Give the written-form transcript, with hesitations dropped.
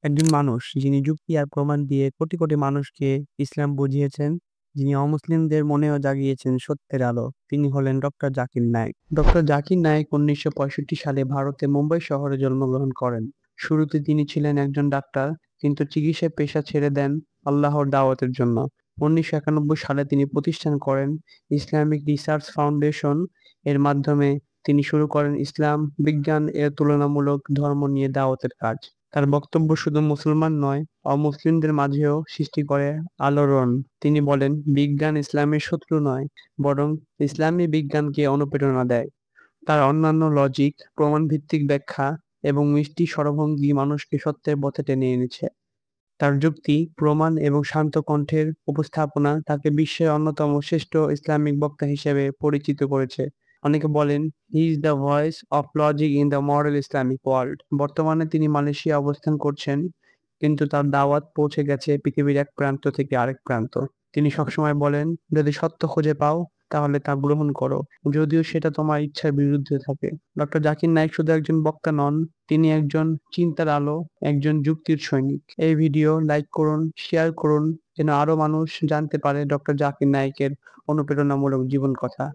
একজন মানুষ যিনি যুক্তি আর প্রমাণ দিয়ে কোটি কোটি মানুষকে ইসলাম বুঝিয়েছেন, যিনি অমুসলিমদের মনেও জাগিয়েছেন সত্যের আলো, তিনি হলেন ডক্টর জাকির নায়েক। ডক্টর জাকির নায়েক 1965 সালে ভারতে মুম্বাই শহরে জন্মগ্রহণ করেন। শুরুতে তিনি ছিলেন একজন ডাক্তার, কিন্তু চিকিৎসা পেশা ছেড়ে দেন আল্লাহর দাওয়াতের জন্য। 1991 সালে তিনি প্রতিষ্ঠান করেন ইসলামিক রিসার্চ ফাউন্ডেশন। এর মাধ্যমে তিনি শুরু করেন ইসলাম বিজ্ঞান এর তুলনামূলক ধর্ম নিয়ে দাওয়াতের কাজ। তার বক্তব্য শুধু মুসলমান নয়, অমুসলিমদের মাঝেও সৃষ্টি করে আলোড়ন। তিনি বলেন, বিজ্ঞান ইসলামের শত্রু নয়, বরং ইসলামী বিজ্ঞানকে অনুপ্রেরণা দেয়। তার অন্যান্য লজিক, প্রমাণভিত্তিক ব্যাখ্যা এবং মিষ্টি স্বরভঙ্গি মানুষকে সত্যের পথে টেনে এনেছে। তার যুক্তি, প্রমাণ এবং শান্ত কণ্ঠের উপস্থাপনা তাকে বিশ্বের অন্যতম শ্রেষ্ঠ ইসলামিক বক্তা হিসেবে পরিচিত করেছে। অনেকে বলেন, he is the voice of logic in the modern Islamic world. বর্তমানে তিনি মালয়েশিয়া অবস্থান করছেন, কিন্তু তার দাওয়াত পৌঁছে গেছে পৃথিবীর এক প্রান্ত থেকে আরেক প্রান্ত। তিনি সবসময় বলেন, যদি সত্য খুঁজে পাও তাহলে তা গ্রহণ করো, যদিও সেটা তোমার ইচ্ছার বিরুদ্ধে থাকে। ডক্টর জাকির নায়েক শুধু একজন বক্তা নন, তিনি একজন চিন্তার আলো, একজন যুক্তির সৈনিক। এই ভিডিও লাইক করুন, শেয়ার করুন, যেন আরো মানুষ জানতে পারে ডক্টর জাকির নায়েকের অনুপ্রেরণামূলক জীবন কথা।